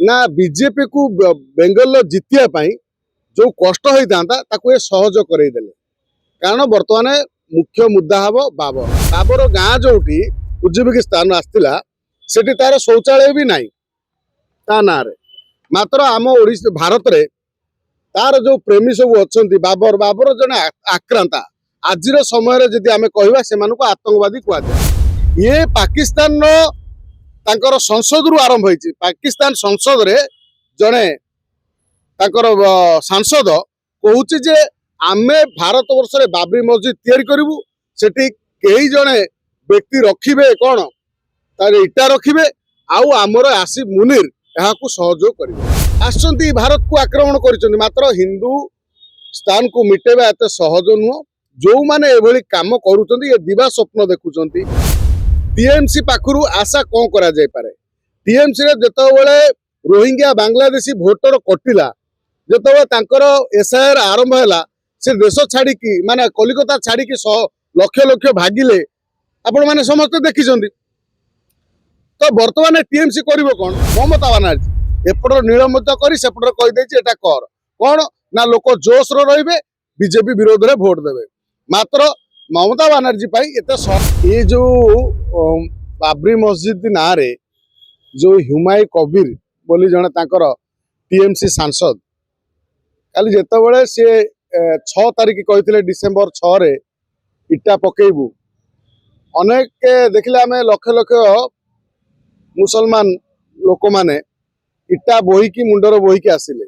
ना बीजेपी को बेंगल जितिया जो कष्ट होता ताकू सहज करदेले कारण बर्तमान मुख्य मुद्दा हम बाबर बाबर गाँ जो उज्बेकिस्तान आसला से तार शौचालय भी नहीं ता ना मात्र आम भारत रे तार जो प्रेमी सब अच्छा बाबर बाबर जने आक्रांता आज समय जदि आम कह से आतंकवादी कहुए ये पाकिस्तान तांकर संसद रु आरंभ होती पाकिस्तान संसद रे जड़े सांसद कहूँ जे आमे भारत वर्ष रे बाबरी मस्जिद तैयारी करूँ सेठी कई जड़े व्यक्ति रखिबे कौन तार इटा रखिबे आउ आमर आसिफ मुनीर यहाँ सहयोग करेंगे आसचंती भारत को आक्रमण कर मात्र हिंदू स्थान को मिटेबा एत सहज नुह जो माने एभली काम करुचंती ये दिवा स्वप्न देखुचंती टीएमसी पाखरु आशा कौन करा जाय पारे टीएमसी रे जेतबेले रोहिंग्या बांग्लादेशी भोटर कटिला जेतबेले तांकर एसआईआर आरंभ हैला से देश छाड़ी की माने कलिकता छाड़ी की लक्ष लक्ष भागिले आपण माने समस्त देखिचंती तो बर्तमान टीएमसी करिवो कोन ममता बनर्जी एपटर निलंबित करी सेपटर कहि देछि एटा कर कोन ना लोक जोश रो रहिबे बीजेपी विरोध रे वोट देबे मात्र ममता बनर्जी ये जो बाबरी मस्जिद ना रे जो हुमायूं कबीर बोली जने तांकर टीएमसी सांसद काली जेतबेले से 6 तारिख कहते डिसेम्बर 6 रे इटा पकेबू अनेक देखिले आम लक्ष लक्ष मुसलमान लोक माने इटा बोहिकी मुंडर बोहिकी आसिले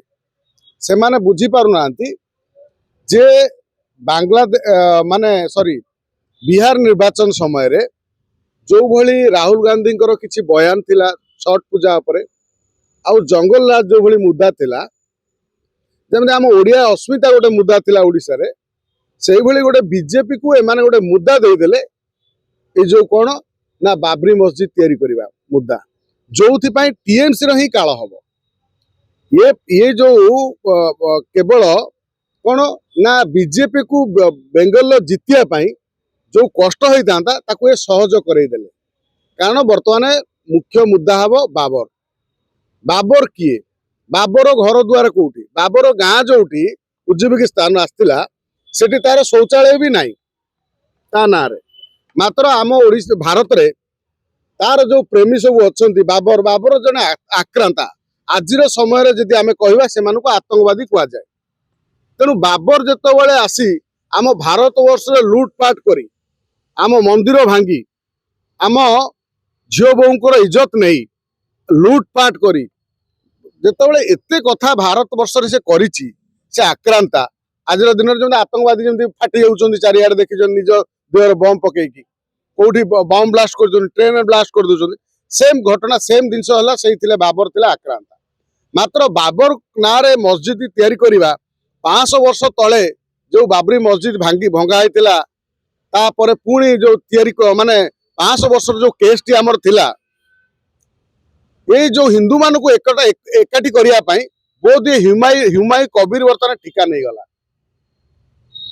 से माने बुझी पारु नांती जे बांग्लादेश माने सॉरी बिहार निर्वाचन समय रे जो भली राहुल गांधी किसी बयान थिला छठ पूजा उपरे आउ जंगल राज जो भली मुद्दा थिला जमते आम ओडिया अस्मिता गोटे मुद्दा थिला ओडिसा रे सेही भली गोटे बीजेपी को एमाने गोटे मुद्दा दे देले ए जो कोन ना बाबरी मस्जिद तैयारी करिबा मुद्दा जोथि पई टीएमसी रो ही काळ हबो ये जो केवल कोन ना बीजेपी को बेंगल जितिया जो कष्ट होता ताकू सहज करदेले कारण बर्तमान मुख्य मुद्दा हम बाबर बाबर किए बाबर घर द्वार कौटी बाबर गाँ जो उज्बेकिस्तान आसला से तार शौचालय भी नहीं ता ना मात्र आम भारत रे तार जो प्रेमी सब अच्छा बाबर बाबर जने आक्रांता आज समय जदि आम कह से आतंकवादी कहुए तेणु बाबर जिते आसी आम भारत वर्ष लुटपाट करी आम मंदिर भांगी आम झील बोर इज्जत नहीं लुटपाट करी जितेबाला एत कथा भारत वर्ष से करिछि से आक्रांता आज दिन में आतंकवादी जमी फाटी जाऊँच चारिआडे देखी निज देहर बम पकईकी कौटी बम ब्लास्ट कर ट्रेन ब्लास्ट कर दौरान सेम घटना सेम जिनस बाबर थिला आक्रांता मात्र बाबर ना रे मस्जिद तैयारी करवा 500 वर्ष तले जो बाबरी मस्जिद भांगी भंगा होता तापर पुणी जो तैयारी माने 500 वर्ष जो केस टी आमर थिला ये जो हिंदू मान को एकाठी करने बहुत हुमायूं कबीर बर्तमान ठिका नहीं गला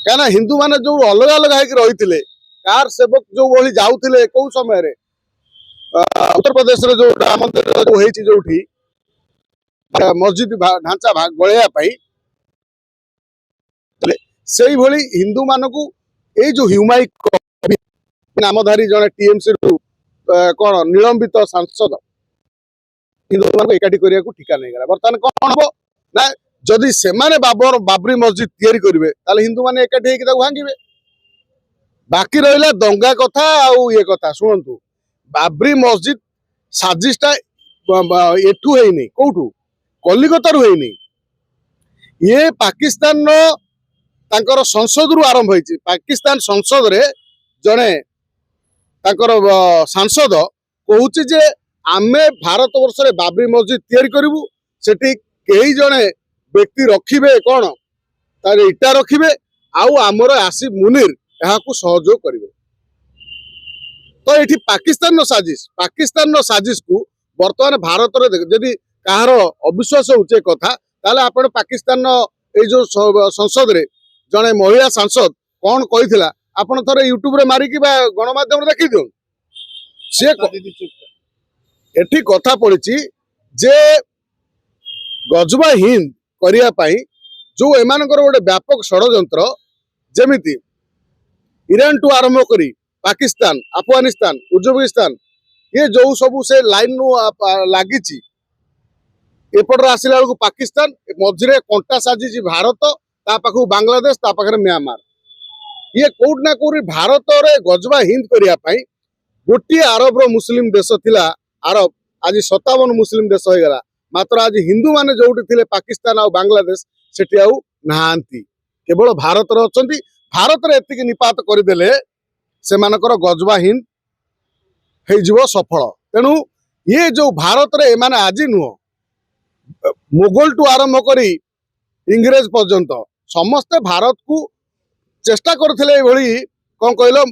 क्या हिंदू माने जो अलग अलग होती रही कार सेवक जो भली जाऊे कौ समय उत्तर प्रदेश जो राम मंदिर जो मस्जिद ढांचा गलैया से भली हिंदू मान को ये जो हुमायूं नामधारी जड़े टीएमसी कौन निलंबित सांसद हिंदू मान एकाठी करने को ठिका नहीं गला बर्तमान कौन हम ना जदि से बाबरी मस्जिद तैयारी करेंगे हिंदू मैंने एकाठी भांगे बाकी रहा दंगा कथा आउ ये कथा शुणु बाबरी मस्जिद साजिशटा एठू है कौटू कलिकतारू है ये पाकिस्तान तांकर संसद रु आरंभ होती पाकिस्तान संसद रे जड़े सांसद कहूँ जे आमे भारत वर्ष रे बाबरी मस्जिद तैयारी करूँ सेठी कई जड़े व्यक्ति रखिबे कौन तार इटा रखिबे आउ आमर आसिफ मुनीर यहाँ सहयोग करेंगे तो ये पाकिस्तान पाकिस्तान साजिश को बर्तमान भारत रे जदि कहार अविश्वास होचे कथा ताले आपण पाकिस्तान ये जो संसद रे जड़े महिला सांसद कौन कही आपण थे यूट्यूब रे मारिकी गणमाध्यम देखी दियो सी एठी कथा पड़ी जे गजबा हिंद करिया पाई जो एमानकर गोटे व्यापक षडयंत्र जेमिति ईरान टू आरंभ करी पाकिस्तान अफगानिस्तान उज्बेकिस्तान ये जो सब से लाइन लगी एपटर आसला बेलू पाकिस्तान मझे कंटा साजी भारत ता पाखु बांग्लादेश ता पाखे म्यांमार ये कोट ना कोट भारत रे गजबा हिंद करिया पाई गोटे अरब रो मुस्लिम देश थिला अरब आज 57 मुस्लिम देश हो गला मात्र आज हिंदू माने जोटी थिले पाकिस्तान और बांग्लादेश सेठी आउ नाहांती केवल भारत रे अछंती भारत रे एतिक निपात करदेले से मानकर गजबा हिंद हे जीवो सफल तेणु ये जो भारत रे माने आज नुह मुगल टू आरंभ करी इंग्रेज पर्यंत समस्ते भारत को चेष्टा करथिले एभली कोन कहलो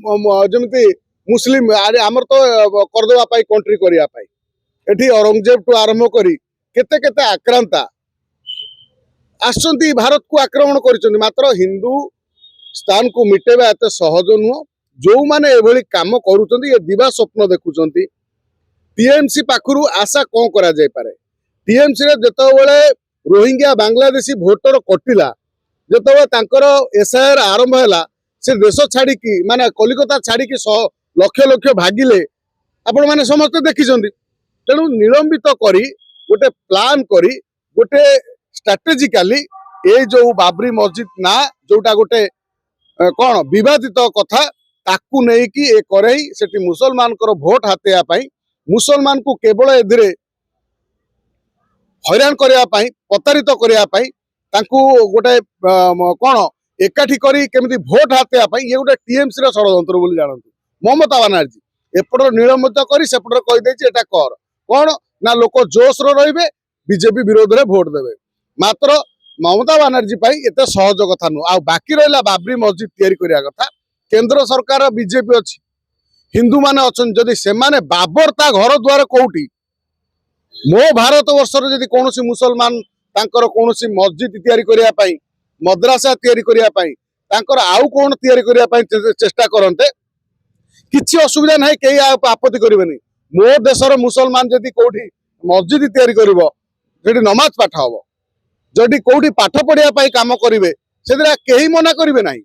जेमिति मुस्लिम अरे आमर तो करदेवा पाई कंट्री करिया पाई एठी औरंगजेब टू आरंभ करी केते केते आक्रांता आसचंती भारत को आक्रमण करिसंती मात्र हिंदू स्थान को मिटेबा एते सहज नुह जो माने एभली काम करूचंती ये दिवा स्वप्न देखुचंती टीएमसी पाखरु आशा कोन करा जाय पारे टीएमसी रे जतबेले रोहिंग्या बांग्लादेशी भोटर कटिला जतबेले तांकर एसआईआर आरंभ हैला से देश छाड़ी की माने कलिकता छाड़ी की लक्ष लक्ष भागिले आपण माने समस्त देखिचंती तेणु निलंबित करी गोटे प्लान करी गोटे स्ट्राटेजिकली ए जो बाबरी मस्जिद ना जोटा गोटे कौन विवादित कथा ताकू नहीं कि ए करई सेठी मुसलमान को भोट हातेया पाई मुसलमान को केवल एधिरे हैरान करया पाई प्रतारित करया पाई तांकू गोटे कौन एकाठी करी केमिति भोट हातेया पाई ये गोटे टीएमसी रो षडयंत्र बोली जानतु ममता बनर्जी एपटर निलंबित करी सेपटर कहि देछि एटा कर कौन ना लोक जोश रो रहिबे बीजेपी विरोध रे भोट देबे मात्र ममता बनर्जी पाई एते सहज कथा नु आ बाकी रहला बाबरी मस्जिद तैयारी करिया कथा केंद्र सरकार बीजेपी अछि हिंदू माने अछन जदि से माने बाबर ता घर द्वार कोउटी मो भारत वर्ष रे जदि कोनोसी मुसलमान तांकर कोनोसी मस्जिद तैयारी करिया पाई मद्रासा तैयारी करिया पाई तांकर आउ कोन तैयारी करिया पाई चेष्टा करन्ते किछि असुविधा नाही केही आपत्ति करिवेनी मो देशर मुसलमान जदि कोठी मस्जिद तैयारी करिवो जेडी नमाज पाठ हबो जदि कोठी पाठ पढिया पाई काम करिवे सेदिरा केही मना करिवे नाही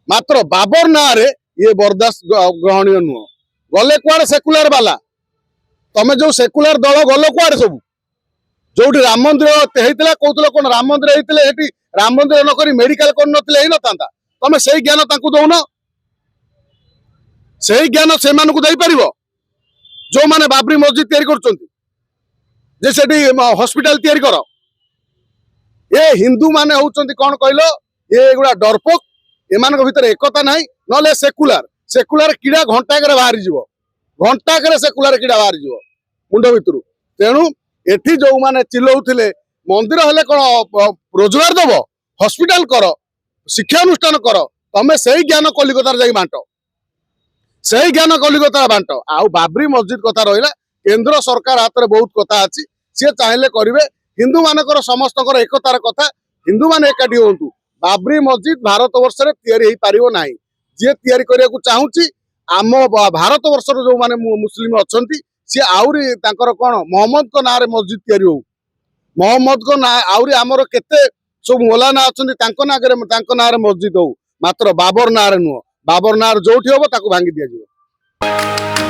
मात्र बाबर ना रे ये बर्दाश्त ग्रहणीय नुह गले कुआड़े सेकुलर वाला तमे जो सेकुलर दल गल कुआड़े सब जोठी राम मंदिर हेतिला कहतलो कोन राम मंदिर हेतिले हेटी राम मंदिर न करी मेडिकल कोन नथिले हे नतांता तमे सेही ज्ञान तांकु दउनो सेही ज्ञान से मानकु देई परिबो जो माने बाबरी मस्जिद तैयारी करचंती जे सेठी हॉस्पिटल तैयारी करो ए हिंदू माने होउचंती कोन कहलो ए गुडा डरपोक एमानक भितर एकता नाही नले सेकुलर सेकुलर कीड़ा घंटा करे बाहरी जीवो घंटा करे सेकुलर कीड़ा बाहरी जीवो मुंड भितरु तेणु एठी जो माने चिल्लौथिले मंदिर हेले कोन रोजगार दबो हॉस्पिटल करो शिक्षा अनुष्ठान करो तमे सही ज्ञान कलिकतार जाई बांटो सही ज्ञान कलिकतार बांटो आउ बाबरी मस्जिद कथा रहिला केंद्र सरकार हाथ में बहुत कथा अछि से चाहिले करिवे हिंदू मानकर समस्तकर एकतार कथा हिंदू माने एकाठी होंतु बाबरी मस्जिद भारत वर्ष रे तैयारी हेई पारिबो नाही जे तैयारी करिया को चाहूची आम भारत वर्ष रो जो माने मुस्लिम अछंती से आउरी तांकर कोन मोहम्मद को नारे मस्जिद तैयारी हो मोहम्मद को ना आउरी हमर केते सब मौलाना अछंती तांको नारे मस्जिद हो मात्र बाबर नारे नुह बाबर नार जोठी होबो ताकू भांगी दिया जिवो।